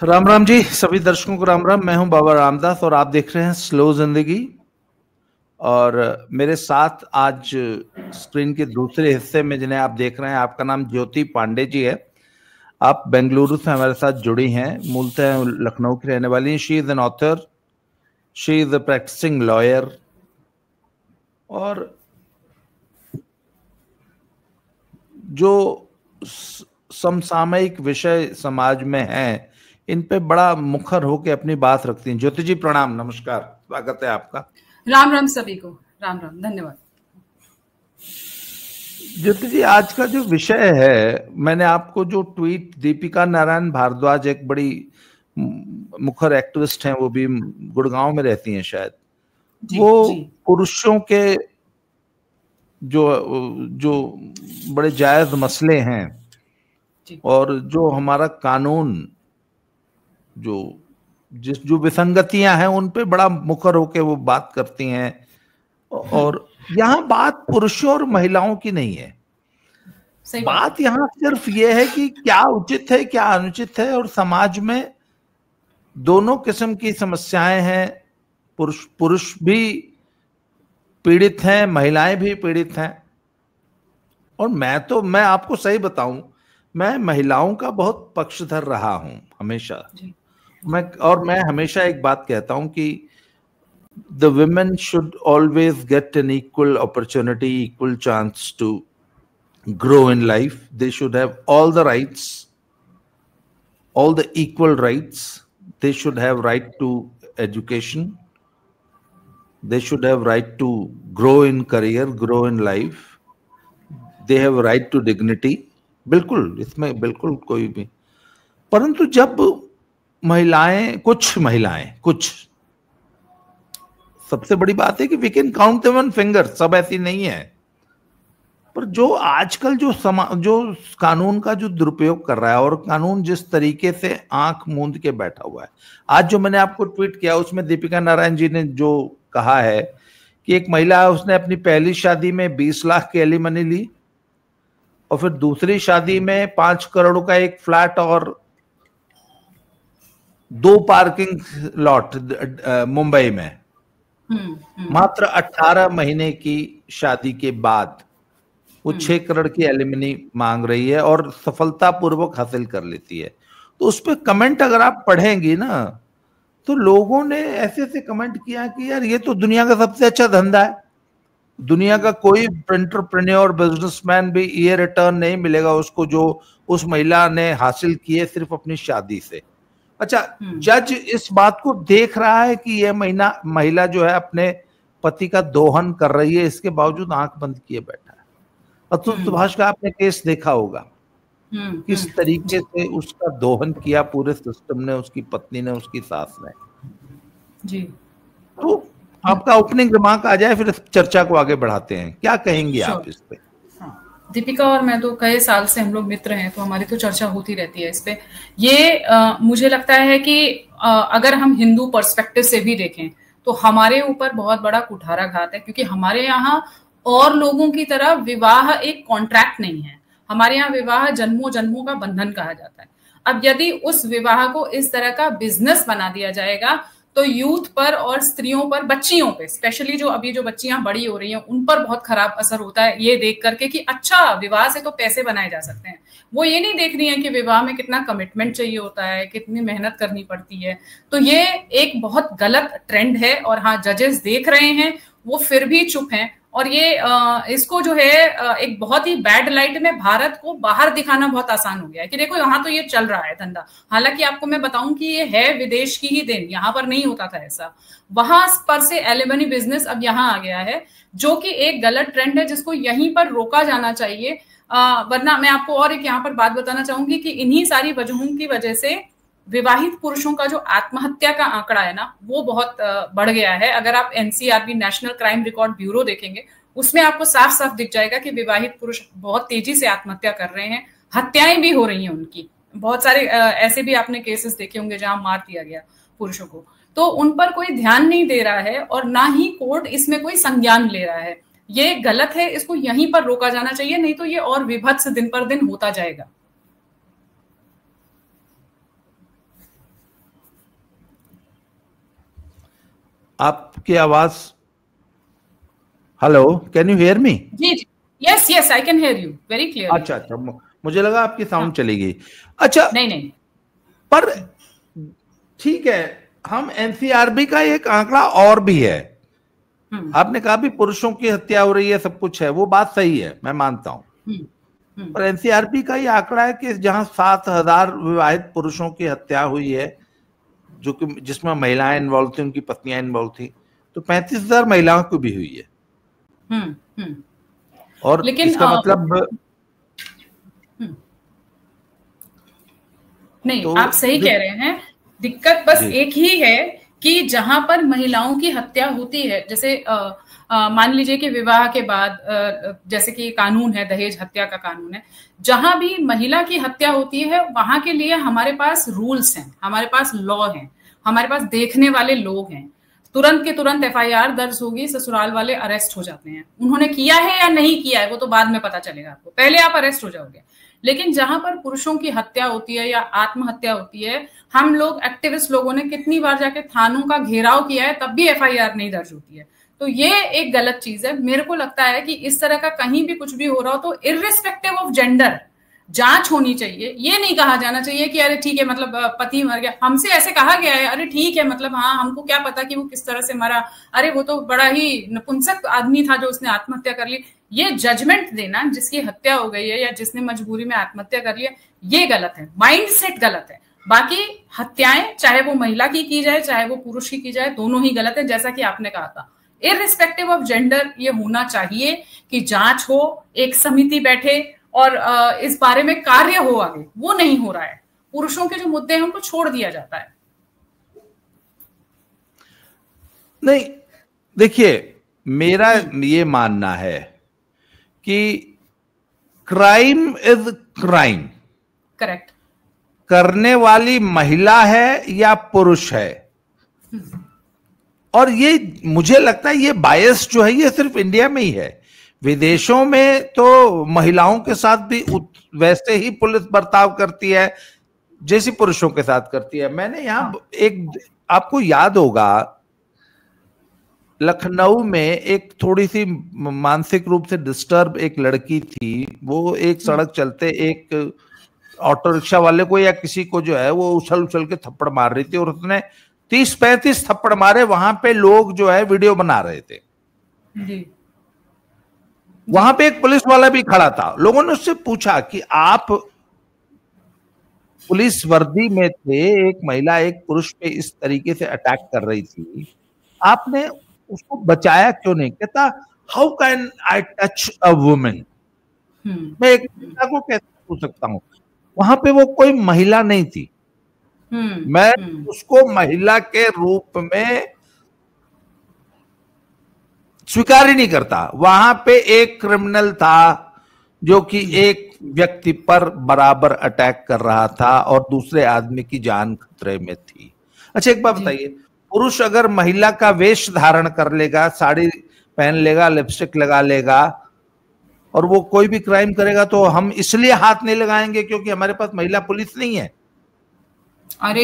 राम राम जी, सभी दर्शकों को राम राम। मैं हूं बाबा रामदास और आप देख रहे हैं स्लो जिंदगी। और मेरे साथ आज स्क्रीन के दूसरे हिस्से में जिन्हें आप देख रहे हैं, आपका नाम ज्योति पांडे जी है। आप बेंगलुरु से हमारे साथ जुड़ी हैं, मूलतः लखनऊ की रहने वाली हैं। She is an author, she is a practising lawyer और जो समसामयिक विषय समाज में हैं इन पे बड़ा मुखर होकर अपनी बात रखती हैं। ज्योति जी प्रणाम, नमस्कार, स्वागत है आपका। राम राम सभी को, राम राम, धन्यवाद। ज्योति जी, आज का जो विषय है, मैंने आपको जो ट्वीट, दीपिका नारायण भारद्वाज एक बड़ी मुखर एक्टिविस्ट हैं, वो भी गुड़गांव में रहती हैं शायद, वो पुरुषों के जो जो बड़े जायज मसले हैं और जो हमारा कानून जो विसंगतियां हैं उन पे बड़ा मुखर होके वो बात करती हैं। और यहाँ बात पुरुषों और महिलाओं की नहीं है, बात यहाँ सिर्फ ये है कि क्या उचित है क्या अनुचित है, और समाज में दोनों किस्म की समस्याएं हैं। पुरुष भी पीड़ित हैं, महिलाएं भी पीड़ित हैं। और मैं आपको सही बताऊं, मैं महिलाओं का बहुत पक्षधर रहा हूं हमेशा। मैं हमेशा एक बात कहता हूं कि the women should always get an equal opportunity, equal chance to grow in life. They should have all the rights, all the equal rights. They should have right to education. They should have right to grow in career, grow in life. They have right to dignity. बिल्कुल, इसमें बिल्कुल कोई भी। परंतु जब कुछ सबसे बड़ी बात है कि we can count them on finger, सब ऐसी नहीं है। पर जो आजकल जो कानून का जो दुरुपयोग कर रहा है और कानून जिस तरीके से आंख मूंद के बैठा हुआ है, आज जो मैंने आपको ट्वीट किया उसमें दीपिका नारायण जी ने जो कहा है कि एक महिला, उसने अपनी पहली शादी में 20 लाख की एलिमनी ली और फिर दूसरी शादी में 5 करोड़ का एक फ्लैट और 2 पार्किंग लॉट मुंबई में। मात्र 18 महीने की शादी के बाद वो 6 करोड़ की एलिमनी मांग रही है और सफलतापूर्वक हासिल कर लेती है। तो उस पर कमेंट अगर आप पढ़ेंगी ना, तो लोगों ने ऐसे कमेंट किया कि यार ये तो दुनिया का सबसे अच्छा धंधा है, दुनिया का कोई एंटरप्रेन्योर बिजनेसमैन भी ये रिटर्न नहीं मिलेगा उसको जो उस महिला ने हासिल किए सिर्फ अपनी शादी से। अच्छा, जज इस बात को देख रहा है कि यह महिला जो है अपने पति का दोहन कर रही है, इसके बावजूद आंख बंद किए बैठा है। अतुल सुभाष का आपने केस देखा होगा, किस तरीके से उसका दोहन किया पूरे सिस्टम ने, उसकी पत्नी ने, उसकी सास ने जी। तो आपका ओपनिंग रिमार्क आ जाए, फिर चर्चा को आगे बढ़ाते हैं। क्या कहेंगे आप इस पे? दीपिका और मैं तो कई साल से हम लोग मित्र हैं, तो हमारी तो चर्चा होती रहती है इस पे। ये मुझे लगता है कि अगर हम हिंदू पर्सपेक्टिव से भी देखें तो हमारे ऊपर बहुत बड़ा कुठाराघात है, क्योंकि हमारे यहाँ और लोगों की तरह विवाह एक कॉन्ट्रैक्ट नहीं है। हमारे यहाँ विवाह जन्मों जन्मों का बंधन कहा जाता है। अब यदि उस विवाह को इस तरह का बिजनेस बना दिया जाएगा तो यूथ पर और स्त्रियों पर, बच्चियों पे स्पेशली, जो अभी जो बच्चियां बड़ी हो रही हैं उन पर बहुत खराब असर होता है ये देख करके कि अच्छा विवाह से तो पैसे बनाए जा सकते हैं। वो ये नहीं देख रही हैं कि विवाह में कितना कमिटमेंट चाहिए होता है, कितनी मेहनत करनी पड़ती है। तो ये एक बहुत गलत ट्रेंड है और हाँ, जजेस देख रहे हैं, वो फिर भी चुप हैं। और ये इसको जो है एक बहुत ही बैड लाइट में भारत को बाहर दिखाना बहुत आसान हो गया है कि देखो यहाँ तो ये चल रहा है धंधा। हालांकि आपको मैं बताऊं कि ये है विदेश की ही देन, यहाँ पर नहीं होता था ऐसा। वहां पर से एलिमनी बिजनेस अब यहाँ आ गया है, जो कि एक गलत ट्रेंड है जिसको यहीं पर रोका जाना चाहिए। वरना मैं आपको और एक यहाँ पर बात बताना चाहूंगी कि इन्हीं सारी वजहों की वजह से विवाहित पुरुषों का जो आत्महत्या का आंकड़ा है ना, वो बहुत बढ़ गया है। अगर आप NCRB, national crime record bureau देखेंगे, उसमें आपको साफ साफ दिख जाएगा कि विवाहित पुरुष बहुत तेजी से आत्महत्या कर रहे हैं, हत्याएं भी हो रही हैं उनकी। बहुत सारे ऐसे भी आपने केसेस देखे होंगे जहां मार दिया गया पुरुषों को। तो उन पर कोई ध्यान नहीं दे रहा है और ना ही कोर्ट इसमें कोई संज्ञान ले रहा है। ये गलत है, इसको यहीं पर रोका जाना चाहिए, नहीं तो ये और विभत्स दिन पर दिन होता जाएगा। आपकी आवाज, hello, can you hear me? जी जी, yes yes, I can hear you very clear. अच्छा अच्छा, मुझे लगा आपकी साउंड चली गई। अच्छा, नहीं नहीं, पर ठीक है, हम एनसीआरबी का एक आंकड़ा और भी है। आपने कहा भी पुरुषों की हत्या हो रही है, सब कुछ है, वो बात सही है, मैं मानता हूं। पर एनसीआरबी का ये आंकड़ा है कि जहां 7,000 विवाहित पुरुषों की हत्या हुई है, जो कि जिसमें महिलाएं इन्वॉल्व थी, उनकी पत्नियां इन्वॉल्व थी, तो 35,000 महिलाओं की भी हुई है। और लेकिन इसका मतलब नहीं, तो आप सही कह रहे हैं। दिक्कत बस एक ही है कि जहां पर महिलाओं की हत्या होती है, जैसे मान लीजिए कि विवाह के बाद जैसे कि कानून है, दहेज हत्या का कानून है, जहां भी महिला की हत्या होती है वहां के लिए हमारे पास रूल्स हैं, हमारे पास लॉ है, हमारे पास देखने वाले लोग हैं। तुरंत के तुरंत एफआईआर दर्ज होगी, ससुराल वाले अरेस्ट हो जाते हैं। उन्होंने किया है या नहीं किया है वो तो बाद में पता चलेगा आपको, पहले आप अरेस्ट हो जाओगे। लेकिन जहां पर पुरुषों की हत्या होती है या आत्महत्या होती है, हम लोग एक्टिविस्ट लोगों ने कितनी बार जाके थानों का घेराव किया है, तब भी एफआईआर नहीं दर्ज होती है। तो ये एक गलत चीज है। मेरे को लगता है कि इस तरह का कहीं भी कुछ भी हो रहा हो तो इर्रिस्पेक्टिव ऑफ जेंडर जांच होनी चाहिए। ये नहीं कहा जाना चाहिए कि अरे ठीक है, मतलब पति मर गया, हमसे ऐसे कहा गया है, अरे ठीक है, मतलब हाँ, हमको क्या पता कि वो किस तरह से मरा, अरे वो तो बड़ा ही नपुंसक आदमी था जो उसने आत्महत्या कर ली। ये जजमेंट देना जिसकी हत्या हो गई है या जिसने मजबूरी में आत्महत्या कर लिया, ये गलत है, माइंडसेट गलत है। बाकी हत्याएं चाहे वो महिला की जाए चाहे वो पुरुष की जाए, दोनों ही गलत है, जैसा कि आपने कहा था। इररिस्पेक्टिव ऑफ जेंडर ये होना चाहिए कि जांच हो, एक समिति बैठे और इस बारे में कार्य हो आगे। वो नहीं हो रहा है। पुरुषों के जो मुद्दे हैं उनको छोड़ दिया जाता है। नहीं, देखिए, मेरा ये मानना है कि क्राइम इज क्राइम। करेक्ट। करने वाली महिला है या पुरुष है, और ये मुझे लगता है ये बायस जो है ये सिर्फ इंडिया में ही है। विदेशों में तो महिलाओं के साथ भी वैसे ही पुलिस बर्ताव करती है जैसी पुरुषों के साथ करती है। मैंने यहाँ एक, आपको याद होगा, लखनऊ में एक थोड़ी सी मानसिक रूप से डिस्टर्ब एक लड़की थी, वो एक सड़क चलते एक ऑटो रिक्शा वाले को या किसी को जो है वो उछल उछल के थप्पड़ मार रही थी, और उसने 30-35 थप्पड़ मारे। वहां पे लोग जो है वीडियो बना रहे थे जी। वहां पे एक पुलिस वाला भी खड़ा था। लोगों ने उससे पूछा कि आप पुलिस वर्दी में थे, एक महिला एक पुरुष पे इस तरीके से अटैक कर रही थी, आपने उसको बचाया क्यों नहीं? कहता, how can I touch a women? मैं एक महिला को कैसे छू सकता हूं? वहां पे वो कोई महिला नहीं थी। मैं उसको महिला के रूप में स्वीकार ही नहीं करता। वहां पे एक क्रिमिनल था जो कि एक व्यक्ति पर बराबर अटैक कर रहा था और दूसरे आदमी की जान खतरे में थी। अच्छा, एक बात बताइए, पुरुष अगर महिला का वेश धारण कर लेगा, साड़ी पहन लेगा, लिपस्टिक लगा लेगा और वो कोई भी क्राइम करेगा, तो हम इसलिए हाथ नहीं लगाएंगे क्योंकि हमारे पास महिला पुलिस नहीं है? अरे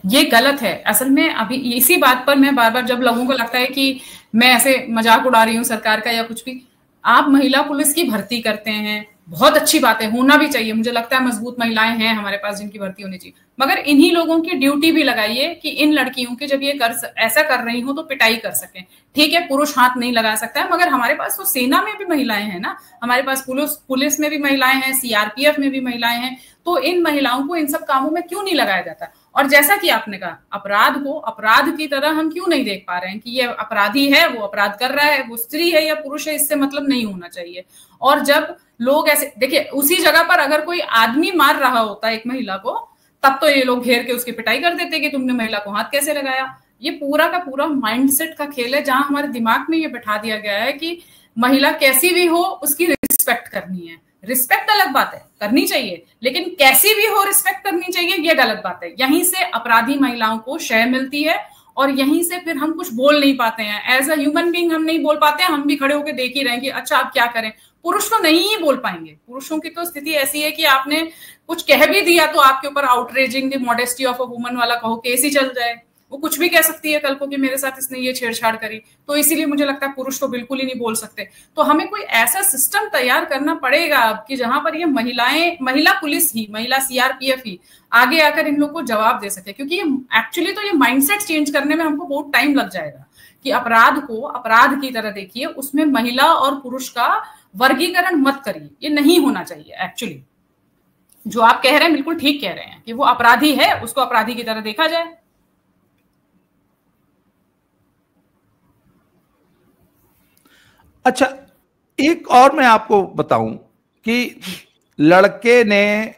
ये गलत है असल में। अभी इसी बात पर मैं बार बार, जब लोगों को लगता है कि मैं ऐसे मजाक उड़ा रही हूँ सरकार का या कुछ भी, आप महिला पुलिस की भर्ती करते हैं, बहुत अच्छी बात है, होना भी चाहिए। मुझे लगता है मजबूत महिलाएं हैं हमारे पास जिनकी भर्ती होनी चाहिए, मगर इन्हीं लोगों की ड्यूटी भी लगाइए कि इन लड़कियों की जब ये ऐसा कर रही हो तो पिटाई कर सकें। ठीक है, पुरुष हाथ नहीं लगा सकता है, मगर हमारे पास तो सेना में भी महिलाएं हैं ना, हमारे पास पुलिस में भी महिलाएं हैं, सीआरपीएफ में भी महिलाएं हैं। तो इन महिलाओं को इन सब कामों में क्यों नहीं लगाया जाता? और जैसा कि आपने कहा, अपराध को अपराध की तरह हम क्यों नहीं देख पा रहे हैं कि ये अपराधी है, वो अपराध कर रहा है, वो स्त्री है या पुरुष है, इससे मतलब नहीं होना चाहिए। और जब लोग ऐसे, देखिए, उसी जगह पर अगर कोई आदमी मार रहा होता एक महिला को, तब तो ये लोग घेर के उसकी पिटाई कर देते कि तुमने महिला को हाथ कैसे लगाया। ये पूरा का पूरा माइंडसेट का खेल है, जहां हमारे दिमाग में ये बैठा दिया गया है कि महिला कैसी भी हो उसकी रिस्पेक्ट करनी है। रिस्पेक्ट अलग बात है, करनी चाहिए, लेकिन कैसी भी हो रिस्पेक्ट करनी चाहिए, ये गलत बात है। यहीं से अपराधी महिलाओं को शय मिलती है और यहीं से फिर हम कुछ बोल नहीं पाते हैं। एज अ ह्यूमन बीइंग हम नहीं बोल पाते हैं, हम भी खड़े होकर देख ही रहे हैं कि अच्छा आप क्या करें। पुरुष तो नहीं ही बोल पाएंगे। पुरुषों की तो स्थिति ऐसी है कि आपने कुछ कह भी दिया तो आपके ऊपर outraging the modesty of a woman वाला कहो केस ही चल जाए, वो कुछ भी कह सकती है कल को कि मेरे साथ इसने ये छेड़छाड़ करी, तो इसीलिए मुझे लगता है पुरुष तो बिल्कुल ही नहीं बोल सकते। तो हमें कोई ऐसा सिस्टम तैयार करना पड़ेगा अब कि जहां पर ये महिलाएं, महिला पुलिस ही, महिला सीआरपीएफ ही आगे आकर इन लोग को जवाब दे सके, क्योंकि ये एक्चुअली तो ये माइंडसेट चेंज करने में हमको बहुत टाइम लग जाएगा कि अपराध को अपराध की तरह देखिए, उसमें महिला और पुरुष का वर्गीकरण मत करिए, ये नहीं होना चाहिए। एक्चुअली जो आप कह रहे हैं बिल्कुल ठीक कह रहे हैं कि वो अपराधी है, उसको अपराधी की तरह देखा जाए। अच्छा, एक और मैं आपको बताऊं कि लड़के ने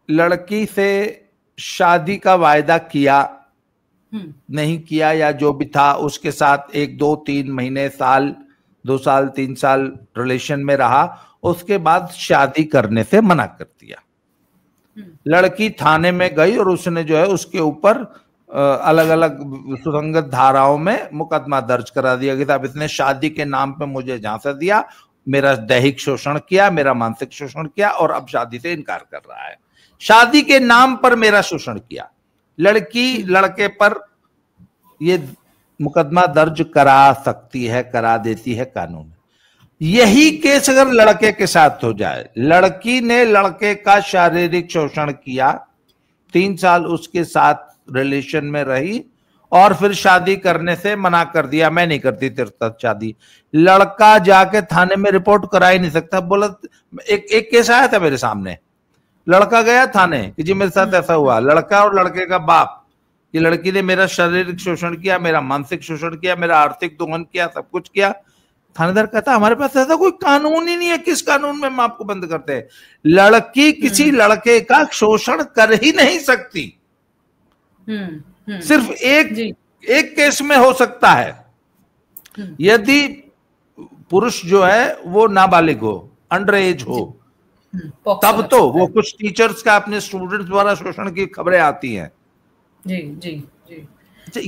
लड़की से शादी का वायदा किया, नहीं किया, या जो भी था उसके साथ 1 2 3 महीने, साल 2 साल 3 साल रिलेशन में रहा, उसके बाद शादी करने से मना कर दिया। लड़की थाने में गई और उसने जो है उसके ऊपर अलग अलग सुसंगत धाराओं में मुकदमा दर्ज करा दिया कि साहब इसने शादी के नाम पे मुझे झांसा दिया, मेरा दैहिक शोषण किया, मेरा मानसिक शोषण किया और अब शादी से इनकार कर रहा है। शादी के नाम पर मेरा शोषण किया। लड़की लड़के पर ये मुकदमा दर्ज करा सकती है, करा देती है कानून। यही केस अगर लड़के के साथ हो जाए, लड़की ने लड़के का शारीरिक शोषण किया, 3 साल उसके साथ रिलेशन में रही और फिर शादी करने से मना कर दिया, मैं नहीं करती तेरे साथ शादी। लड़का जाके थाने में रिपोर्ट करा ही नहीं सकता। बोला, एक केस आया था मेरे सामने, लड़का गया थाने कि जी मेरे साथ ऐसा हुआ, लड़का और लड़के का बाप, कि लड़की ने मेरा शारीरिक शोषण किया, मेरा मानसिक शोषण किया, मेरा आर्थिक दोहन किया, सब कुछ किया। थानेदार कहता हमारे पास ऐसा कोई कानून ही नहीं है, किस कानून में हम आपको बंद करते हैं? लड़की किसी लड़के का शोषण कर ही नहीं सकती। सिर्फ एक केस में हो सकता है, यदि पुरुष जो है वो नाबालिग हो, अंडर एज हो, तब तो वो कुछ टीचर्स का अपने स्टूडेंट्स द्वारा शोषण की खबरें आती हैं। जी जी जी।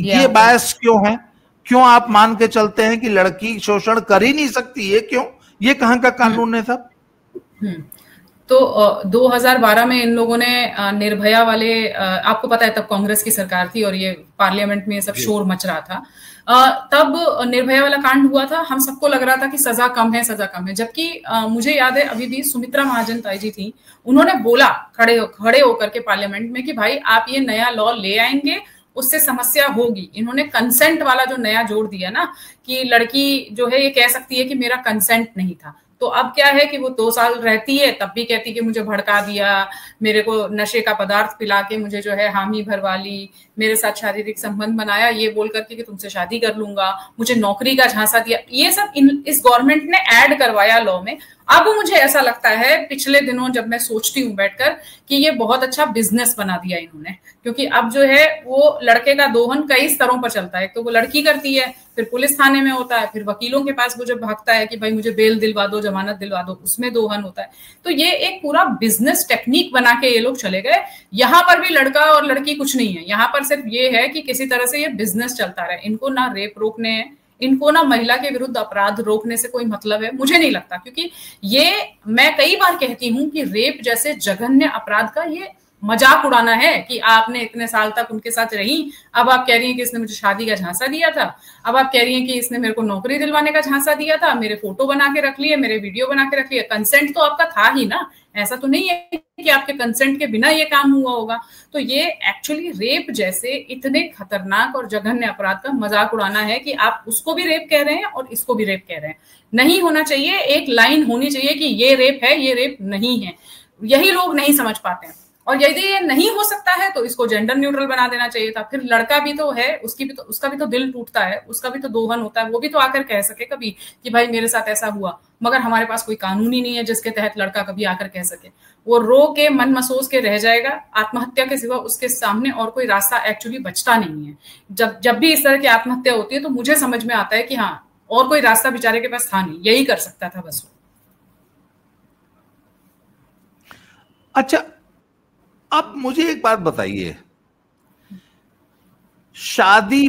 ये बायस क्यों है? क्यों आप मान के चलते हैं कि लड़की शोषण कर ही नहीं सकती? ये क्यों? ये कहां का कानून है सब? तो 2012 में इन लोगों ने निर्भया वाले, आपको पता है तब कांग्रेस की सरकार थी और ये पार्लियामेंट में सब शोर मच रहा था, तब निर्भया वाला कांड हुआ था। हम सबको लग रहा था कि सजा कम है, सजा कम है, जबकि मुझे याद है अभी भी सुमित्रा महाजन ताई जी थी, उन्होंने बोला खड़े होकर के पार्लियामेंट में कि भाई आप ये नया लॉ ले आएंगे, उससे समस्या होगी। इन्होंने कंसेंट वाला जो नया जोड़ दिया ना, कि लड़की जो है ये कह सकती है कि मेरा कंसेंट नहीं था। तो अब क्या है कि वो 2 साल रहती है तब भी कहती कि मुझे भड़का दिया, मेरे को नशे का पदार्थ पिला के मुझे जो है हामी भरवा ली, मेरे साथ शारीरिक संबंध बनाया ये बोल करके कि तुमसे शादी कर लूंगा, मुझे नौकरी का झांसा दिया। ये सब इस गवर्नमेंट ने ऐड करवाया लॉ में। अब मुझे ऐसा लगता है पिछले दिनों जब मैं सोचती हूँ बैठकर कि ये बहुत अच्छा बिजनेस बना दिया इन्होंने, क्योंकि अब जो है वो लड़के का दोहन कई स्तरों पर चलता है। तो वो लड़की करती है, फिर पुलिस थाने में होता है, फिर वकीलों के पास वो जब भागता है कि भाई मुझे बेल दिलवा दो, जमानत दिलवा दो, उसमें दोहन होता है। तो ये एक पूरा बिजनेस टेक्निक बना के ये लोग चले गए। यहाँ पर भी लड़का और लड़की कुछ नहीं है, यहाँ पर सिर्फ ये है कि किसी तरह से ये बिजनेस चलता रहे। इनको ना रेप रोकने, इनको ना महिला के विरुद्ध अपराध रोकने से कोई मतलब है, मुझे नहीं लगता। क्योंकि ये मैं कई बार कहती हूं कि रेप जैसे जघन्य अपराध का ये मजाक उड़ाना है कि आपने इतने साल तक उनके साथ रही, अब आप कह रही हैं कि इसने मुझे शादी का झांसा दिया था, अब आप कह रही हैं कि इसने मेरे को नौकरी दिलवाने का झांसा दिया था, मेरे फोटो बना के रख लिए, मेरे वीडियो बना के रख लिए। कंसेंट तो आपका था ही ना, ऐसा तो नहीं है कि आपके कंसेंट के बिना ये काम हुआ होगा। तो ये एक्चुअली रेप जैसे इतने खतरनाक और जघन्य अपराध का मजाक उड़ाना है कि आप उसको भी रेप कह रहे हैं और इसको भी रेप कह रहे हैं। नहीं होना चाहिए, एक लाइन होनी चाहिए कि ये रेप है, ये रेप नहीं है। यही लोग नहीं समझ पाते हैं। और यदि ये नहीं हो सकता है तो इसको जेंडर न्यूट्रल बना देना चाहिए था। फिर लड़का भी तो है, उसका भी तो दिल टूटता है, उसका भी तो दोहन होता है, वो भी तो आकर कह सके कभी कि भाई मेरे साथ ऐसा हुआ। मगर हमारे पास कोई कानून ही नहीं है जिसके तहत लड़का कभी आकर कह सके। वो रो के मन मसोस के रह जाएगा। आत्महत्या के सिवा उसके सामने और कोई रास्ता एक्चुअली बचता नहीं है। जब भी इस तरह की आत्महत्या होती है तो मुझे समझ में आता है कि हाँ, और कोई रास्ता बेचारे के पास था नहीं, यही कर सकता था बस। अच्छा, अब मुझे एक बात बताइए, शादी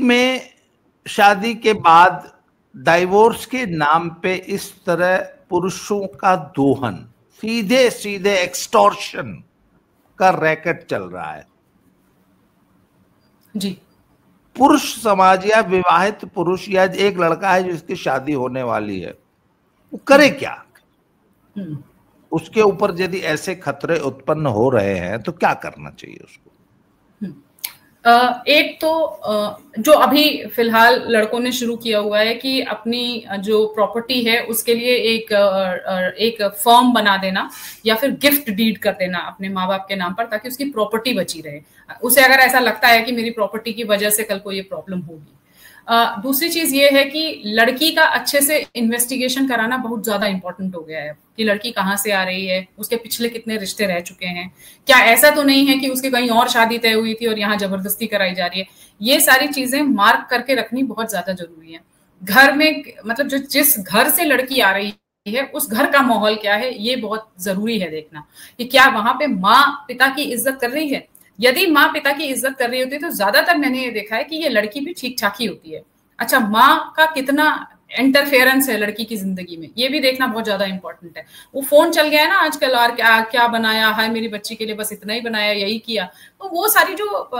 के बाद डाइवोर्स के नाम पे इस तरह पुरुषों का दोहन, सीधे सीधे एक्सटॉर्शन का रैकेट चल रहा है जी। पुरुष समाज या विवाहित पुरुष या एक लड़का है जिसकी शादी होने वाली है, वो करे क्या? उसके ऊपर यदि ऐसे खतरे उत्पन्न हो रहे हैं तो क्या करना चाहिए उसको? एक तो जो अभी फिलहाल लड़कों ने शुरू किया हुआ है कि अपनी जो प्रॉपर्टी है उसके लिए एक फॉर्म बना देना या फिर गिफ्ट डीड कर देना अपने माँ बाप के नाम पर, ताकि उसकी प्रॉपर्टी बची रहे। उसे अगर ऐसा लगता है कि मेरी प्रॉपर्टी की वजह से कल को ये प्रॉब्लम होगी। दूसरी चीज ये है कि लड़की का अच्छे से इन्वेस्टिगेशन कराना बहुत ज्यादा इंपॉर्टेंट हो गया है कि लड़की कहाँ से आ रही है, उसके पिछले कितने रिश्ते रह चुके हैं, क्या ऐसा तो नहीं है कि उसके कहीं और शादी तय हुई थी और यहाँ जबरदस्ती कराई जा रही है। ये सारी चीजें मार्क करके रखनी बहुत ज्यादा जरूरी है। घर में मतलब जो जिस घर से लड़की आ रही है उस घर का माहौल क्या है, ये बहुत जरूरी है देखना कि क्या वहां पे माँ पिता की इज्जत कर रही है। यदि माँ पिता की इज्जत कर रही होती है तो ज्यादातर मैंने ये देखा है कि ये लड़की भी ठीक ठाक ही होती है। अच्छा, माँ का कितना इंटरफेरेंस है लड़की की जिंदगी में, ये भी देखना बहुत ज्यादा इंपॉर्टेंट है। वो फोन चल गया है ना आजकल, और क्या क्या बनाया है मेरी बच्ची के लिए, बस इतना ही बनाया, यही किया, तो वो सारी जो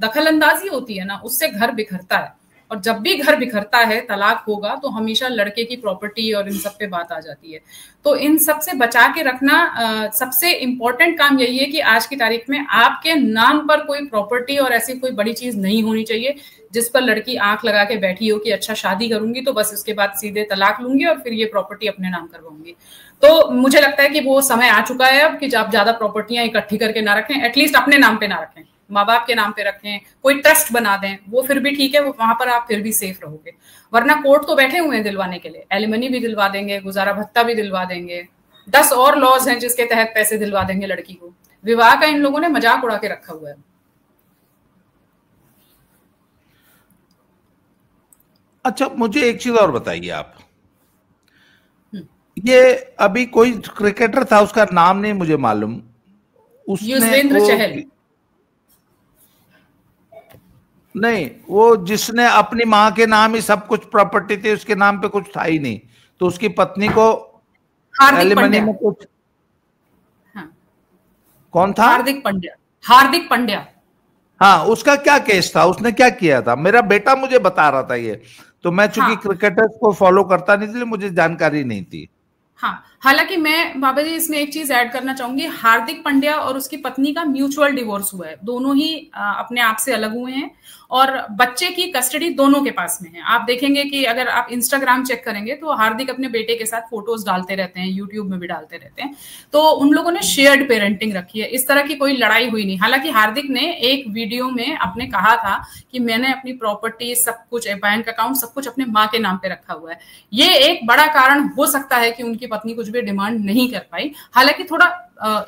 दखल अंदाजी होती है ना, उससे घर बिखरता है। और जब भी घर बिखरता है, तलाक होगा तो हमेशा लड़के की प्रॉपर्टी और इन सब पे बात आ जाती है। तो इन सब से बचा के रखना सबसे इंपॉर्टेंट काम यही है कि आज की तारीख में आपके नाम पर कोई प्रॉपर्टी और ऐसी कोई बड़ी चीज नहीं होनी चाहिए जिस पर लड़की आंख लगा के बैठी हो कि अच्छा शादी करूंगी तो बस उसके बाद सीधे तलाक लूंगी और फिर ये प्रॉपर्टी अपने नाम करवाऊंगी। तो मुझे लगता है कि वो समय आ चुका है अब कि आप ज्यादा प्रॉपर्टियां इकट्ठी करके ना रखें, एटलीस्ट अपने नाम पे ना रखें, माँ बाप के नाम पे रखें, कोई ट्रस्ट बना दें, वो फिर भी ठीक है, वो वहां पर आप फिर भी सेफ रहोगे। वरना कोर्ट तो बैठे हुए हैं दिलवाने के लिए, एलिमनी भी दिलवा देंगे, गुजारा भत्ता भी दिलवा देंगे, 10 और लॉज हैं जिसके तहत पैसे दिलवा देंगे लड़की को। विवाह का इन लोगों ने मजाक उड़ा के रखा हुआ है। अच्छा, मुझे एक चीज और बताइए आप, ये अभी कोई क्रिकेटर था, उसका नाम नहीं मुझे मालूम, युजवेंद्र चहल नहीं, वो जिसने अपनी माँ के नाम ही सब कुछ प्रॉपर्टी थी, उसके नाम पे कुछ था ही नहीं, तो उसकी पत्नी को एलिमनी में कुछ, हाँ, कौन था? हार्दिक पांड्या। हाँ, उसका क्या केस था, उसने क्या किया था? मेरा बेटा मुझे बता रहा था ये, तो मैं चूंकि क्रिकेटर्स को फॉलो करता नहीं, इसलिए मुझे जानकारी नहीं थी। हाँ, हालांकि मैं बाबा जी इसमें एक चीज ऐड करना चाहूंगी, हार्दिक पांड्या और उसकी पत्नी का म्यूचुअल डिवोर्स हुआ है, दोनों ही अपने आप से अलग हुए हैं और बच्चे की कस्टडी दोनों के पास में है। आप देखेंगे कि अगर आप इंस्टाग्राम चेक करेंगे तो हार्दिक अपने बेटे के साथ फोटोज डालते रहते हैं, यूट्यूब में भी डालते रहते हैं, तो उन लोगों ने शेयर्ड पेरेंटिंग रखी है, इस तरह की कोई लड़ाई हुई नहीं। हालांकि हार्दिक ने एक वीडियो में अपने कहा था कि मैंने अपनी प्रॉपर्टी सब कुछ, बैंक अकाउंट सब कुछ अपने माँ के नाम पे रखा हुआ है। ये एक बड़ा कारण हो सकता है कि उनकी पत्नी कुछ भी डिमांड नहीं कर पाई। हालांकि थोड़ा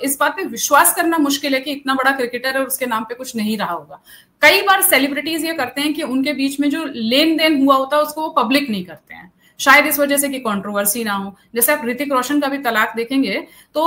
इस बात पे विश्वास करना मुश्किल है कि इतना बड़ा क्रिकेटर है और उसके नाम पे कुछ नहीं रहा होगा। कई बार सेलिब्रिटीज ये करते हैं कि उनके बीच में जो लेन देन हुआ होता है उसको वो पब्लिक नहीं करते हैं, शायद इस वजह से कि कंट्रोवर्सी ना हो। जैसे आप ऋतिक रोशन का भी तलाक देखेंगे तो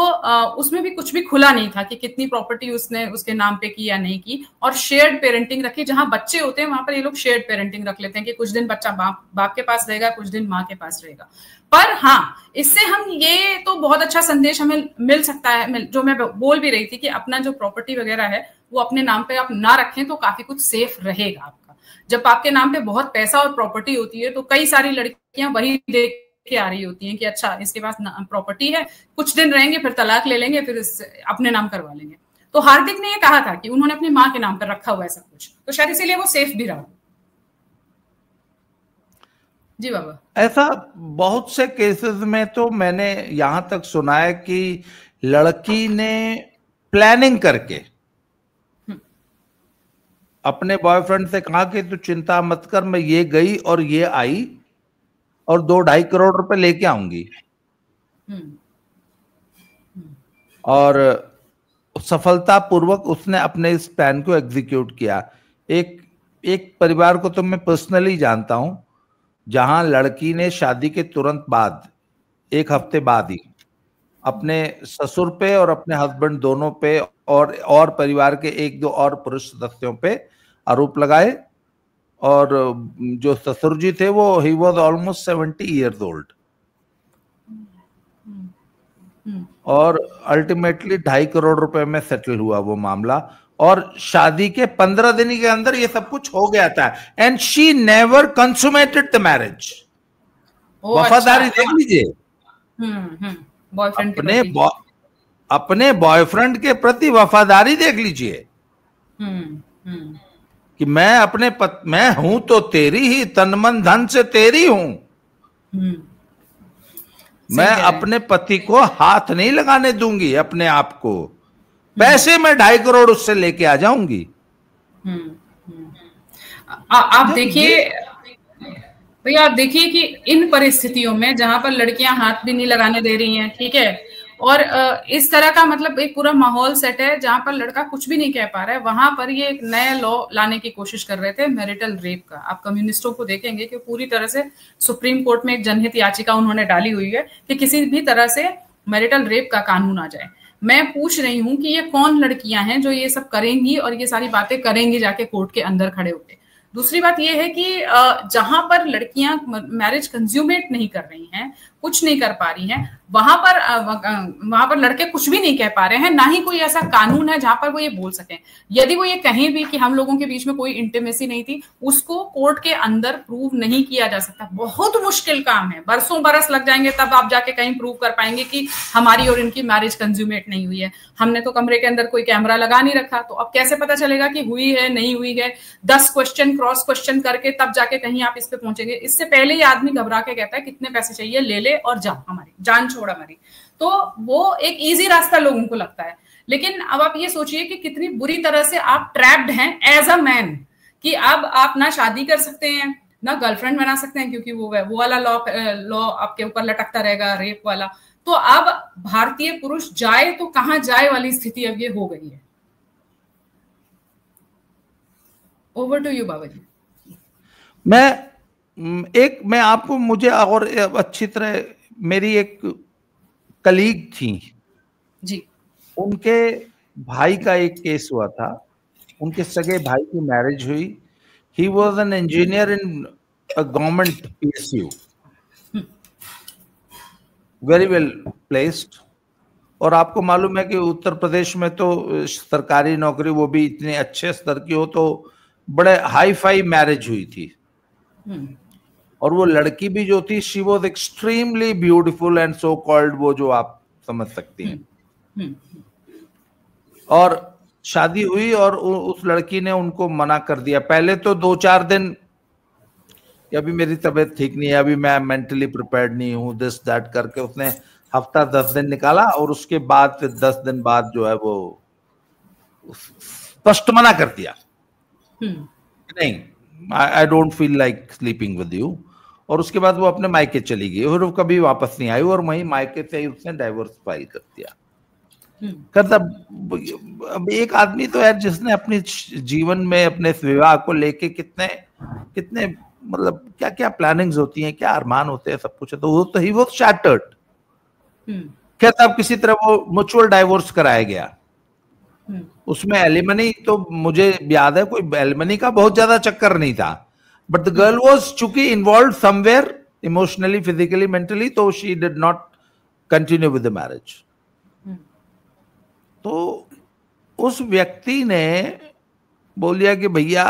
उसमें भी कुछ भी खुला नहीं था कि कितनी प्रॉपर्टी उसने उसके नाम पे की या नहीं की, और शेयर्ड पेरेंटिंग रखी। जहां बच्चे होते हैं वहां पर ये लोग शेयर्ड पेरेंटिंग रख लेते हैं कि कुछ दिन बच्चा बाप के पास रहेगा, कुछ दिन माँ के पास रहेगा। पर हाँ, इससे हम ये तो बहुत अच्छा संदेश हमें मिल सकता है, जो मैं बोल भी रही थी कि अपना जो प्रॉपर्टी वगैरह है वो अपने नाम पे आप ना रखें तो काफी कुछ सेफ रहेगा आपका। जब आपके नाम पे बहुत पैसा और प्रॉपर्टी होती है तो कई सारी लड़कियां वही देख के आ रही होती हैं कि अच्छा इसके पास प्रॉपर्टी है, कुछ दिन रहेंगे फिर तलाक ले लेंगे, फिर अपने नाम करवा लेंगे। तो हार्दिक ने ये कहा था कि उन्होंने अपनी माँ के नाम पर रखा हुआ है सब कुछ, तो शायद इसीलिए वो सेफ भी रहा। जी बाबा, ऐसा बहुत से केसेस में तो मैंने यहां तक सुना है कि लड़की ने प्लानिंग करके अपने बॉयफ्रेंड से कहा कि तू चिंता मत कर, मैं ये गई और ये आई और 2-2.5 करोड़ रुपए लेके आऊंगी, और सफलतापूर्वक उसने अपने इस प्लान को एग्जीक्यूट किया। एक परिवार को तो मैं पर्सनली जानता हूं जहां लड़की ने शादी के तुरंत बाद, 1 हफ्ते बाद ही अपने ससुर पे और अपने हस्बैंड दोनों पे और परिवार के 1-2 और पुरुष सदस्यों पे आरोप लगाए, और जो ससुर जी थे वो he was almost 70 years old, और अल्टीमेटली 2.5 करोड़ रुपए में सेटल हुआ वो मामला। और शादी के 15 दिन के अंदर ये सब कुछ हो गया था, and she never consummated the marriage. वफादारी अच्छा। देख लीजिए, बॉयफ्रेंड अपने बॉयफ्रेंड के प्रति वफादारी देख लीजिए कि मैं हूं तो तेरी ही, तन मन धन से तेरी हूं। मैं अपने पति को हाथ नहीं लगाने दूंगी, अपने आप को पैसे में 2.5 करोड़ उससे लेके आ जाऊंगी। आप देखिए भैया, आप देखिए कि इन परिस्थितियों में जहां पर लड़कियां हाथ भी नहीं लगाने दे रही हैं, ठीक है, और इस तरह का मतलब एक पूरा माहौल सेट है जहां पर लड़का कुछ भी नहीं कह पा रहा है, वहां पर ये एक नया लॉ लाने की कोशिश कर रहे थे, मैरिटल रेप का। आप कम्युनिस्टों को देखेंगे कि पूरी तरह से सुप्रीम कोर्ट में एक जनहित याचिका उन्होंने डाली हुई है कि किसी भी तरह से मैरिटल रेप का कानून आ जाए। मैं पूछ रही हूं कि ये कौन लड़कियां हैं जो ये सब करेंगी और ये सारी बातें करेंगी जाके कोर्ट के अंदर खड़े होकर। दूसरी बात यह है कि जहां पर लड़कियां मैरिज कंज्यूमेट नहीं कर रही हैं, कुछ नहीं कर पा रही हैं, वहां पर लड़के कुछ भी नहीं कह पा रहे हैं, ना ही कोई ऐसा कानून है जहां पर वो ये बोल सकें। यदि वो ये कहें भी कि हम लोगों के बीच में कोई इंटीमेसी नहीं थी, उसको कोर्ट के अंदर प्रूव नहीं किया जा सकता। बहुत मुश्किल काम है, बरसों बरस लग जाएंगे तब आप जाके कहीं प्रूव कर पाएंगे कि हमारी और इनकी मैरिज कंज्यूमेट नहीं हुई है। हमने तो कमरे के अंदर कोई कैमरा लगा नहीं रखा, तो अब कैसे पता चलेगा कि हुई है नहीं हुई है? 10 क्वेश्चन क्रॉस क्वेश्चन करके तब जाके कहीं आप इस पे पहुंचेंगे। इससे पहले ही आदमी घबरा के कहता है कितने पैसे चाहिए, ले ले और जा, हमारी जान छोड़ हमारी। तो वो एक इजी रास्ता लोगों को लगता है, लेकिन अब आप ये सोचिए कि कितनी बुरी तरह से आप ट्रैप्ड हैं एज अ मैन, कि अब आप ना शादी कर सकते हैं ना गर्लफ्रेंड बना सकते हैं, क्योंकि वो वाला लॉ आपके ऊपर लटकता रहेगा, रेप वाला। तो अब भारतीय पुरुष जाए तो कहां जाए वाली स्थिति अब ये हो गई है। ओवर टू यू बाबा जी। मैं आपको, मुझे और अच्छी तरह, मेरी एक कलीग थी जी, उनके भाई का एक केस हुआ था, उनके सगे भाई की मैरिज हुई। He was an engineer in a government PSU, very well placed. और आपको मालूम है कि उत्तर प्रदेश में तो सरकारी नौकरी, वो भी इतने अच्छे स्तर की हो, तो बड़े हाई फाई मैरिज हुई थी। और वो लड़की भी जो थी, she was extremely beautiful and so called, वो जो आप समझ सकती हैं। और शादी हुई और उस लड़की ने उनको मना कर दिया। पहले तो 2-4 दिन, अभी मेरी तबीयत ठीक नहीं है, अभी मैं मेंटली प्रिपेयर्ड नहीं हूँ, दिस दैट करके उसने हफ्ता 10 दिन निकाला, और उसके बाद फिर 10 दिन बाद जो है वो स्पष्ट मना कर दिया, नहीं, I don't feel like sleeping with you. और उसके बाद वो अपने मायके चली गई और वो कभी वापस नहीं आई, और वहीं मायके से ही उसने डाइवोर्स फाइल कर दिया। अब एक आदमी तो यार, जिसने अपने जीवन में अपने विवाह को लेके कितने मतलब क्या क्या प्लानिंग्स होती हैं, क्या अरमान होते हैं, सब कुछ है, तो ही वाज शैटर्ड। क्या तब किसी तरह वो म्यूचुअल डाइवोर्स कराया गया। उसमें एलिमनी, तो मुझे याद है कोई एलिमनी का बहुत ज्यादा चक्कर नहीं था, बट द गर्ल वाज चूंकि involve somewhere emotionally, physically, mentally, तो she did not continue with the marriage. तो उस व्यक्ति ने बोल दिया कि भैया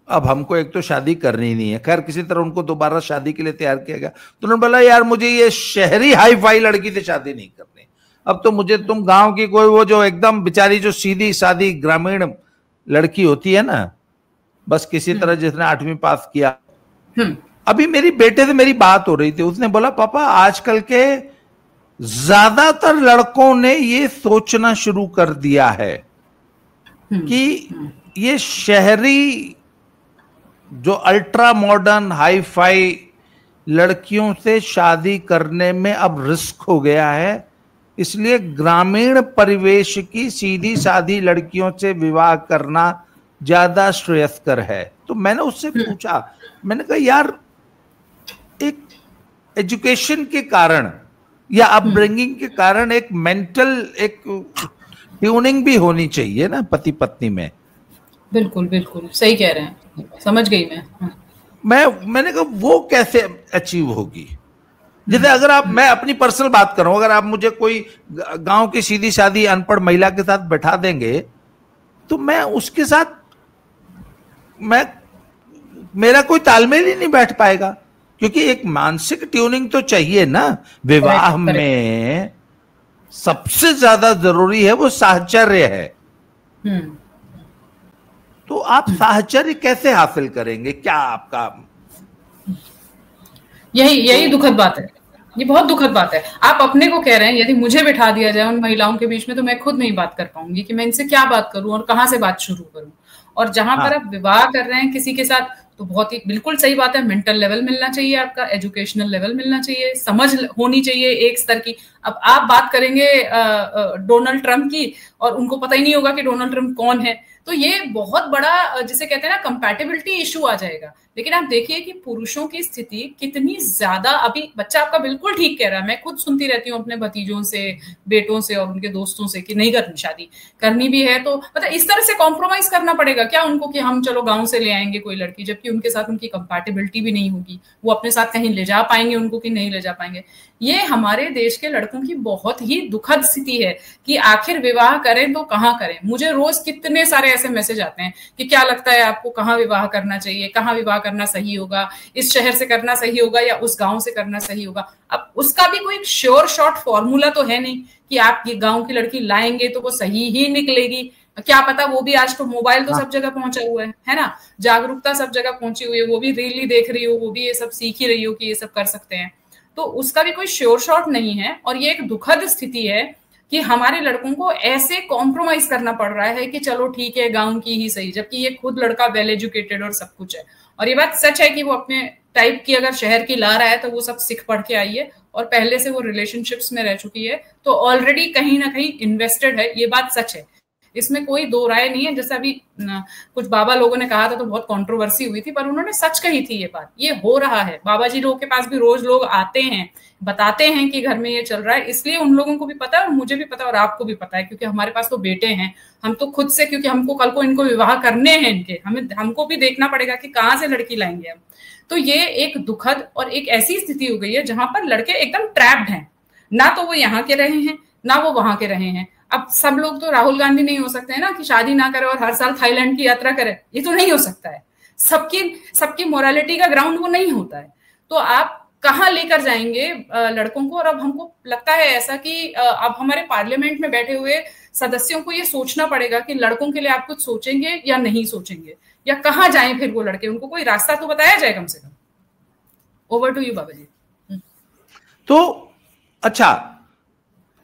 अब हमको एक तो शादी करनी नहीं है। खैर किसी तरह उनको दोबारा शादी के लिए तैयार किया गया। तो उन्होंने बोला यार मुझे ये शहरी हाई फाई लड़की से शादी नहीं करनी, अब तो मुझे तुम गांव की कोई वो जो एकदम बेचारी जो सीधी सादी ग्रामीण लड़की होती है ना, बस किसी तरह जिसने 8वीं पास किया। अभी मेरी बेटे से मेरी बात हो रही थी, उसने बोला पापा आजकल के ज्यादातर लड़कों ने ये सोचना शुरू कर दिया है कि ये शहरी जो अल्ट्रा मॉडर्न हाई फाई लड़कियों से शादी करने में अब रिस्क हो गया है, इसलिए ग्रामीण परिवेश की सीधी सादी लड़कियों से विवाह करना ज्यादा श्रेयस्कर है। तो मैंने उससे पूछा, मैंने कहा यार एक एजुकेशन के कारण या अपब्रिंगिंग के कारण एक मेंटल एक ट्यूनिंग भी होनी चाहिए ना पति पत्नी में। बिल्कुल बिल्कुल सही कह रहे हैं, समझ गई मैंने कहा वो कैसे अचीव होगी। जैसे अगर आप, मैं अपनी पर्सनल बात करूं, अगर आप मुझे कोई गांव की सीधी सादी अनपढ़ महिला के साथ बैठा देंगे तो मैं उसके साथ मेरा कोई तालमेल ही नहीं बैठ पाएगा, क्योंकि एक मानसिक ट्यूनिंग तो चाहिए ना। विवाह में सबसे ज्यादा जरूरी है वो साहचर्य है। तो आप साहचर्य कैसे हासिल करेंगे? क्या आपका यही दुखद बात है, ये बहुत दुखद बात है। आप अपने को कह रहे हैं, यदि मुझे बिठा दिया जाए उन महिलाओं के बीच में तो मैं खुद नहीं बात कर पाऊंगी कि मैं इनसे क्या बात करूं और कहां से बात शुरू करूं। और जहां पर आप विवाह कर रहे हैं किसी के साथ, तो बहुत ही बिल्कुल सही बात है, मेंटल लेवल मिलना चाहिए, आपका एजुकेशनल लेवल मिलना चाहिए, समझ होनी चाहिए एक स्तर की। अब आप बात करेंगे डोनाल्ड ट्रंप की और उनको पता ही नहीं होगा कि डोनाल्ड ट्रंप कौन है, तो ये बहुत बड़ा जिसे कहते हैं ना कंपैटिबिलिटी इशू आ जाएगा। लेकिन आप देखिए कि पुरुषों की स्थिति कितनी ज्यादा, अभी बच्चा आपका बिल्कुल ठीक कह रहा है, मैं खुद सुनती रहती हूँ अपने भतीजों से, बेटों से और उनके दोस्तों से कि नहीं करनी शादी, करनी भी है तो मतलब इस तरह से कॉम्प्रोमाइज करना पड़ेगा क्या उनको कि हम चलो गांव से ले आएंगे कोई लड़की, जबकि उनके साथ उनकी कंपैटिबिलिटी भी नहीं होगी, वो अपने साथ कहीं ले जा पाएंगे उनको कि नहीं ले जा पाएंगे। ये हमारे देश के लड़कों की बहुत ही दुखद स्थिति है कि आखिर विवाह करें तो कहाँ करें। मुझे रोज कितने सारे ऐसे मैसेज आते हैं कि क्या लगता है आपको, कहाँ विवाह करना चाहिए, कहाँ विवाह करना सही होगा, इस शहर से करना सही होगा या उस गांव से करना सही होगा। अब उसका भी कोई श्योर शॉर्ट फॉर्मूला तो है नहीं कि आप ये गांव की लड़की लाएंगे तो वो सही ही निकलेगी, क्या पता वो भी, आज तो मोबाइल तो सब जगह पहुंचा हुआ है ना, जागरूकता सब जगह पहुंची हुई है, वो भी रील ही देख रही हो, वो भी ये सब सीख ही रही हो कि ये सब कर सकते हैं, तो उसका भी कोई श्योर शॉट नहीं है। और ये एक दुखद स्थिति है कि हमारे लड़कों को ऐसे कॉम्प्रोमाइज करना पड़ रहा है कि चलो ठीक है गांव की ही सही, जबकि ये खुद लड़का वेल एजुकेटेड और सब कुछ है। और ये बात सच है कि वो अपने टाइप की अगर शहर की ला रहा है तो वो सब सीख पढ़ के आई है और पहले से वो रिलेशनशिप्स में रह चुकी है, तो ऑलरेडी कहीं ना कहीं इन्वेस्टेड है, ये बात सच है, इसमें कोई दो राय नहीं है। जैसे अभी कुछ बाबा लोगों ने कहा था तो बहुत कंट्रोवर्सी हुई थी, पर उन्होंने सच कही थी, ये बात ये हो रहा है। बाबा जी लोगों के पास भी रोज लोग आते हैं, बताते हैं कि घर में ये चल रहा है, इसलिए उन लोगों को भी पता है और मुझे भी पता है और आपको भी पता है, क्योंकि हमारे पास तो बेटे हैं, हम तो खुद से, क्योंकि हमको कल को इनको विवाह करने हैं इनके, हमको भी देखना पड़ेगा कि कहाँ से लड़की लाएंगे हम। तो ये एक दुखद और एक ऐसी स्थिति हो गई है जहां पर लड़के एकदम ट्रैप्ड हैं, ना तो वो यहाँ के रहे हैं ना वो वहां के रहे हैं। अब सब लोग तो राहुल गांधी नहीं हो सकते हैं ना कि शादी ना करे और हर साल थाईलैंड की यात्रा करे, ये तो नहीं हो सकता है, सबकी मोरालिटी का ग्राउंड वो नहीं होता है। तो आप कहाँ लेकर जाएंगे लड़कों को? और अब हमको लगता है ऐसा कि अब हमारे पार्लियामेंट में बैठे हुए सदस्यों को ये सोचना पड़ेगा कि लड़कों के लिए आप कुछ सोचेंगे या नहीं सोचेंगे, या कहाँ जाएं फिर वो लड़के, उनको कोई रास्ता तो बताया जाए कम से कम। ओवर टू यू बाबा जी। तो अच्छा,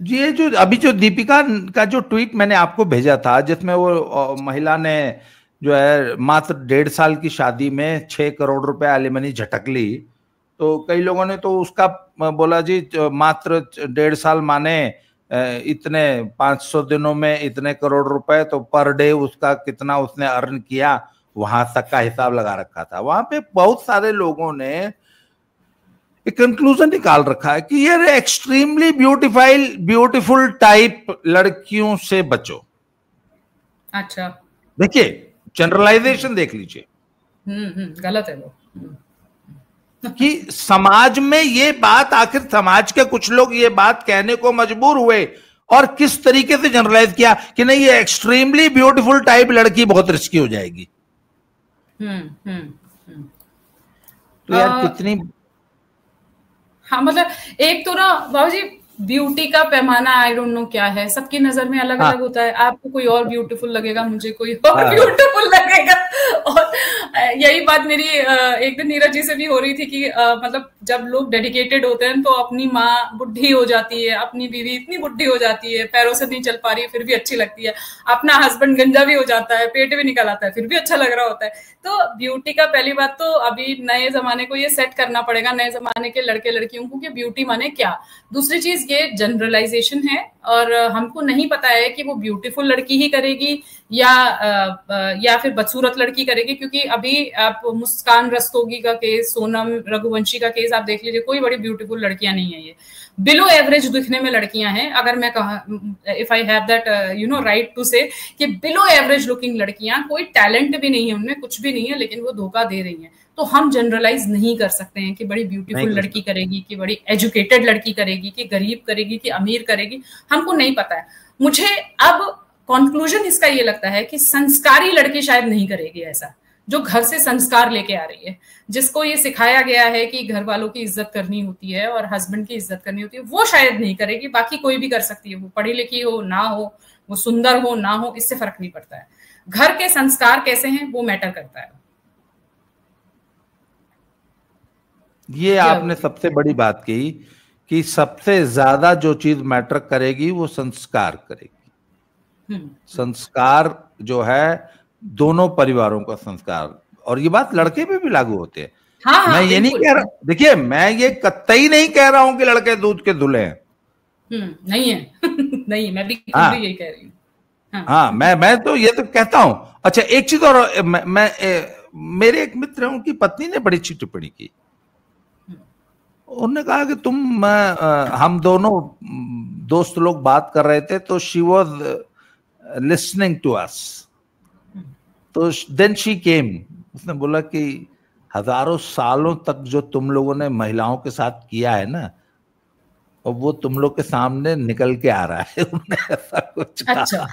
ये जो अभी जो दीपिका का जो ट्वीट मैंने आपको भेजा था, जिसमें वो महिला ने जो है मात्र 1.5 साल की शादी में 6 करोड़ रुपए एलिमनी झटक ली, तो कई लोगों ने तो उसका बोला जी मात्र 1.5 साल माने इतने 500 दिनों में इतने करोड़ रुपए, तो पर डे उसका कितना उसने अर्न किया, वहां तक का हिसाब लगा रखा था। वहां पे बहुत सारे लोगों ने एक कंक्लूजन निकाल रखा है कि ये एक्सट्रीमली ब्यूटीफुल टाइप लड़कियों से बचो। अच्छा, देखिए जनरलाइजेशन देख लीजिए, गलत है वो कि समाज में ये बात, आखिर समाज के कुछ लोग ये बात कहने को मजबूर हुए और किस तरीके से जनरलाइज किया कि नहीं ये एक्सट्रीमली ब्यूटीफुल टाइप लड़की बहुत रिस्की हो जाएगी। तो यार कितनी, हाँ मतलब एक तो ना बाबू जी ब्यूटी का पैमाना आई डोंट नो क्या है, सबकी नजर में अलग अलग होता है, आपको कोई और ब्यूटीफुल लगेगा, मुझे कोई और ब्यूटीफुल लगेगा। और यही बात मेरी एक दिन नीरज जी से भी हो रही थी कि मतलब जब लोग डेडिकेटेड होते हैं तो अपनी माँ बुढ़ी हो जाती है, अपनी बीवी इतनी बुढ़ी हो जाती है, पैरों से नहीं चल पा रही है फिर भी अच्छी लगती है, अपना हस्बैंड गंजा भी हो जाता है, पेट भी निकल आता है फिर भी अच्छा लग रहा होता है। तो ब्यूटी का पहली बात तो अभी नए जमाने को ये सेट करना पड़ेगा, नए जमाने के लड़के लड़कियों को, कि ब्यूटी माने क्या। दूसरी चीज ये जनरलाइजेशन है और हमको नहीं पता है कि वो ब्यूटीफुल लड़की ही करेगी या फिर बदसूरत लड़की करेगी, क्योंकि अभी आप मुस्कान रस्तोगी का केस, सोनम रघुवंशी का केस आप देख लीजिए, कोई बड़ी ब्यूटीफुल लड़कियां नहीं है, ये बिलो एवरेज दिखने में लड़कियां हैं। अगर मैं if I have that right to say कि बिलो एवरेज लुकिंग लड़कियां, कोई टैलेंट भी नहीं है उनमें, कुछ भी नहीं है, लेकिन वो धोखा दे रही हैं। तो हम जनरलाइज नहीं कर सकते हैं कि बड़ी ब्यूटीफुल लड़की करेगी, कि बड़ी एजुकेटेड लड़की करेगी, कि गरीब करेगी, कि अमीर करेगी, हमको नहीं पता है। मुझे अब कंक्लूजन इसका ये लगता है कि संस्कारी लड़की शायद नहीं करेगी ऐसा, जो घर से संस्कार लेके आ रही है, जिसको ये सिखाया गया है कि घर वालों की इज्जत करनी होती है और हस्बैंड की इज्जत करनी होती है, वो शायद नहीं करेगी। बाकी कोई भी कर सकती है, वो पढ़ी लिखी हो ना हो, वो सुंदर हो ना हो, इससे फर्क नहीं पड़ता है। घर के संस्कार कैसे हैं वो मैटर करता है। ये आपने सबसे बड़ी बात कही कि सबसे ज्यादा जो चीज मैटर करेगी वो संस्कार करेगी। संस्कार जो है दोनों परिवारों का संस्कार, और ये बात लड़के पे भी लागू होते हैं। हाँ, मैं ये नहीं कह रहा, देखिए मैं ये कतई नहीं कह रहा हूं कि लड़के दूध के धुले हैं, नहीं है नहीं, मैं भी यही कह रही हूँ। हाँ, मैं तो ये तो कहता हूं। अच्छा, एक चीज और, मैं मेरे एक मित्र हैं, उनकी पत्नी ने बड़ी अच्छी टिप्पणी की। उन्होंने कहा कि हम दोनों दोस्त लोग बात कर रहे थे, तो she was listening to us, तो देन शी केम, उसने बोला कि हजारों सालों तक जो तुम लोगों ने महिलाओं के साथ किया है ना, और वो तुम लोग के सामने निकल के आ रहा है। उन्होंने ऐसा कुछ कहा। अच्छा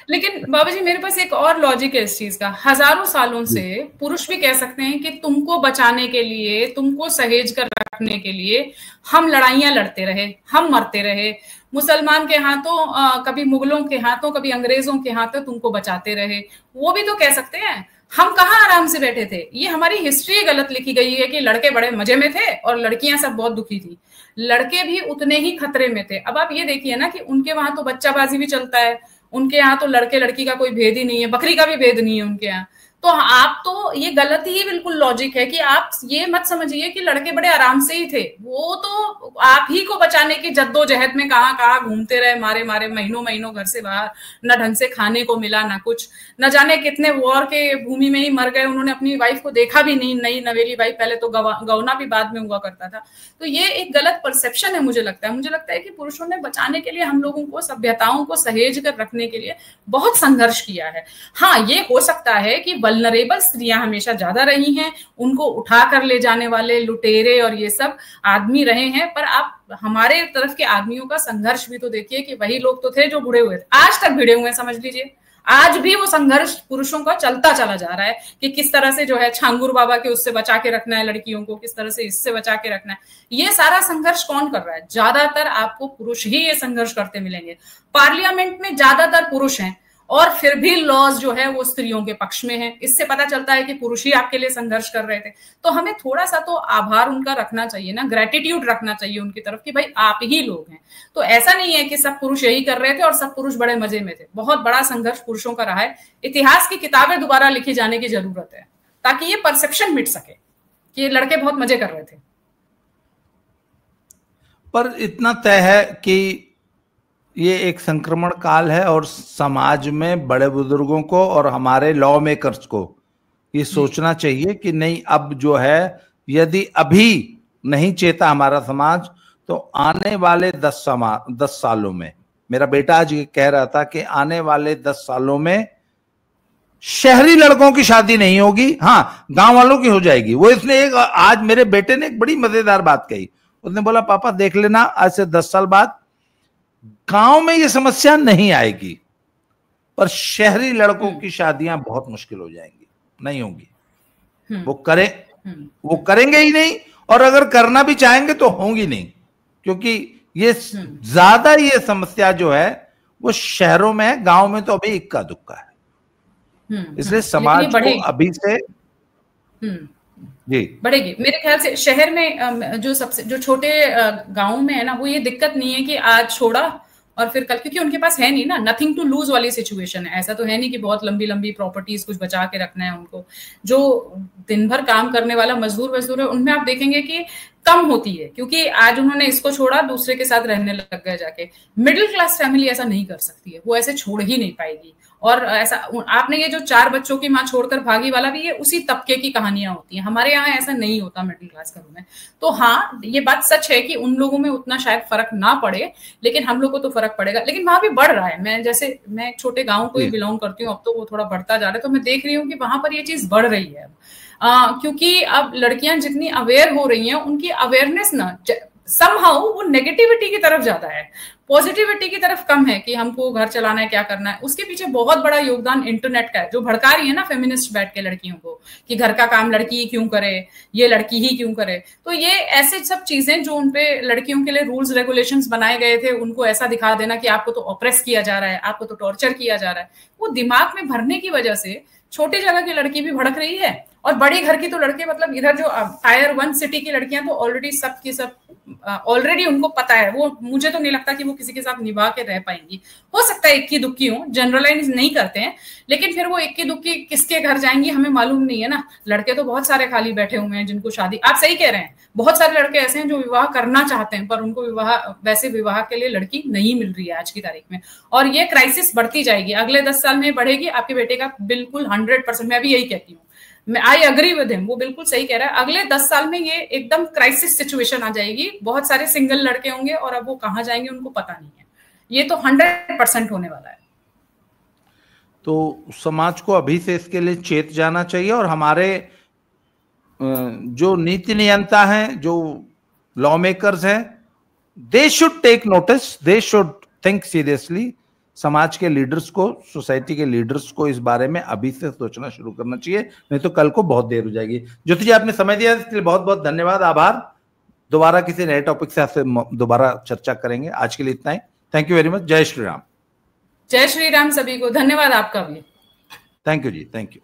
लेकिन बाबा जी, मेरे पास एक और लॉजिक है इस चीज का। हजारों सालों से पुरुष भी कह सकते हैं कि तुमको बचाने के लिए, तुमको सहेज कर रखने के लिए हम लड़ाइयां लड़ते रहे, हम मरते रहे, मुसलमान के हाथों, कभी मुगलों के हाथों, कभी अंग्रेजों के हाथों तुमको बचाते रहे। वो भी तो कह सकते हैं। हम कहाँ आराम से बैठे थे। ये हमारी हिस्ट्री गलत लिखी गई है कि लड़के बड़े मजे में थे और लड़कियां सब बहुत दुखी थी। लड़के भी उतने ही खतरे में थे। अब आप ये देखिए ना कि उनके वहां तो बच्चाबाजी भी चलता है, उनके यहाँ तो लड़के लड़की का कोई भेद ही नहीं है, बकरी का भी भेद नहीं है उनके यहाँ। तो आप तो ये गलत ही बिल्कुल लॉजिक है कि आप ये मत समझिए कि लड़के बड़े आराम से ही थे। वो तो आप ही को बचाने की जद्दोजहद में कहाँ कहाँ घूमते रहे, मारे मारे महीनों महीनों घर से बाहर, न ढंग से खाने को मिला ना कुछ, न जाने कितने वॉर के भूमि में ही मर गए। उन्होंने अपनी वाइफ को देखा भी नहीं, नई नवेली वाइफ, पहले तो गौना भी बाद में हुआ करता था। तो ये एक गलत परसेप्शन है। मुझे लगता है कि पुरुषों ने बचाने के लिए हम लोगों को, सभ्यताओं को सहेज कर रखने के लिए बहुत संघर्ष किया है। हाँ, ये हो सकता है कि वल्नरेबल स्त्रियां हमेशा ज्यादा रही हैं, उनको उठा कर ले जाने वाले लुटेरे और ये सब आदमी रहे हैं। पर आप हमारे तरफ के आदमियों का संघर्ष भी तो देखिए कि वही लोग तो थे जो बुढ़े हुए थे, आज तक भिड़े हुए हैं, समझ लीजिए। आज भी वो संघर्ष पुरुषों का चलता चला जा रहा है कि किस तरह से जो है छांगुर बाबा के उससे बचा के रखना है लड़कियों को, किस तरह से इससे बचा के रखना है। ये सारा संघर्ष कौन कर रहा है? ज्यादातर आपको पुरुष ही ये संघर्ष करते मिलेंगे। पार्लियामेंट में ज्यादातर पुरुष हैं और फिर भी लॉज जो है वो स्त्रियों के पक्ष में है। इससे पता चलता है कि पुरुष ही आपके लिए संघर्ष कर रहे थे। तो हमें थोड़ा सा तो आभार उनका रखना चाहिए ना, ग्रेटिट्यूड रखना चाहिए उनकी तरफ कि भाई आप ही लोग हैं। तो ऐसा नहीं है कि सब पुरुष यही कर रहे थे और सब पुरुष बड़े मजे में थे। बहुत बड़ा संघर्ष पुरुषों का रहा है। इतिहास की किताबें दोबारा लिखी जाने की जरूरत है ताकि ये परसेप्शन मिट सके कि ये लड़के बहुत मजे कर रहे थे। पर इतना तय है कि ये एक संक्रमण काल है और समाज में बड़े बुजुर्गों को और हमारे लॉ मेकर्स को ये सोचना चाहिए कि नहीं, अब जो है यदि अभी नहीं चेता हमारा समाज, तो आने वाले 10 सालों में, मेरा बेटा आज ये कह रहा था कि आने वाले 10 सालों में शहरी लड़कों की शादी नहीं होगी, हाँ गांव वालों की हो जाएगी। वो इसने आज मेरे बेटे ने एक बड़ी मजेदार बात कही। उसने बोला पापा देख लेना, आज से 10 साल बाद गांव में ये समस्या नहीं आएगी, पर शहरी लड़कों की शादियां बहुत मुश्किल हो जाएंगी, नहीं होंगी। वो करेंगे ही नहीं, और अगर करना भी चाहेंगे तो होंगी नहीं, क्योंकि ये ज्यादा ये समस्या जो है वो शहरों में है, गांव में तो अभी इक्का दुक्का है। इसलिए समाज को अभी से जी बढ़ेगी। मेरे ख्याल से शहर में जो छोटे गांव में है ना, वो ये दिक्कत नहीं है कि आज छोड़ा और फिर कल, क्योंकि उनके पास है नहीं ना, नथिंग टू लूज वाली सिचुएशन है। ऐसा तो है नहीं कि बहुत लंबी लंबी प्रॉपर्टीज कुछ बचा के रखना है उनको। जो दिन भर काम करने वाला मजदूर है, उनमें आप देखेंगे कि कम होती है, क्योंकि आज उन्होंने इसको छोड़ा, दूसरे के साथ रहने लग गए जाके। मिडिल क्लास फैमिली ऐसा नहीं कर सकती है, वो ऐसे छोड़ ही नहीं पाएगी। और ऐसा आपने ये जो 4 बच्चों की माँ छोड़कर भागी वाला भी, ये उसी तबके की कहानियां होती हैं। हमारे यहाँ ऐसा नहीं होता मिडिल क्लास घरों में। तो हाँ, ये बात सच है कि उन लोगों में उतना शायद फर्क ना पड़े, लेकिन हम लोग को तो फर्क पड़ेगा। लेकिन वहां भी बढ़ रहा है। मैं एक छोटे गाँव को ही बिलोंग करती हूँ, अब तो वो थोड़ा बढ़ता जा रहा है। तो मैं देख रही हूँ कि वहां पर ये चीज बढ़ रही है। क्योंकि अब लड़कियां जितनी अवेयर हो रही हैं, उनकी अवेयरनेस ना समहाउ वो नेगेटिविटी की तरफ ज्यादा है। पॉजिटिविटी की तरफ कम है कि हमको घर चलाना है, क्या करना है। उसके पीछे बहुत बड़ा योगदान इंटरनेट का है, जो भड़का रही है ना फेमिनिस्ट बैठ के लड़कियों को कि घर का काम लड़की ही क्यों करे, ये लड़की ही क्यों करे। तो ये ऐसे सब चीजें जो उनपे लड़कियों के लिए रूल्स रेगुलेशंस बनाए गए थे, उनको ऐसा दिखा देना कि आपको तो ऑप्रेस किया जा रहा है, आपको तो टॉर्चर किया जा रहा है, वो दिमाग में भरने की वजह से छोटी जगह की लड़की भी भड़क रही है। और बड़ी घर की तो लड़के, मतलब इधर जो टायर 1 सिटी की लड़कियां तो ऑलरेडी सब की सब ऑलरेडी उनको पता है, वो मुझे तो नहीं लगता कि वो किसी के साथ निभा के रह पाएंगी। हो सकता है इक्की दुक्की हो, जनरलाइज नहीं करते हैं, लेकिन फिर वो इक्की दुक्की किसके घर जाएंगी हमें मालूम नहीं है ना। लड़के तो बहुत सारे खाली बैठे हुए हैं जिनको शादी, आप सही कह रहे हैं, बहुत सारे लड़के ऐसे हैं जो विवाह करना चाहते हैं पर उनको वैसे विवाह के लिए लड़की नहीं मिल रही है आज की तारीख में। और ये क्राइसिस बढ़ती जाएगी, अगले 10 साल में बढ़ेगी। आपके बेटे का बिल्कुल 100%, मैं भी यही कहती हूँ, मैं आई एग्री विद हिम, वो बिल्कुल सही कह रहा है। अगले 10 साल में ये एकदम क्राइसिस सिचुएशन आ जाएगी, बहुत सारे सिंगल लड़के होंगे और अब वो कहाँ जाएंगे उनको पता नहीं है। ये तो 100% होने वाला है। तो समाज को अभी से इसके लिए चेत जाना चाहिए, और हमारे जो नीति नियंता हैं, जो लॉ मेकर्स हैं, they should take notice, they should think seriously. समाज के लीडर्स को, सोसाइटी के लीडर्स को इस बारे में अभी से सोचना शुरू करना चाहिए, नहीं तो कल को बहुत देर हो जाएगी। ज्योति जी, आपने समय दिया इसके लिए बहुत बहुत धन्यवाद, आभार। दोबारा किसी नए टॉपिक से आपसे दोबारा चर्चा करेंगे। आज के लिए इतना ही, थैंक यू वेरी मच। जय श्री राम। जय श्री राम सभी को, धन्यवाद आपका भी। Thank you ji, thank you.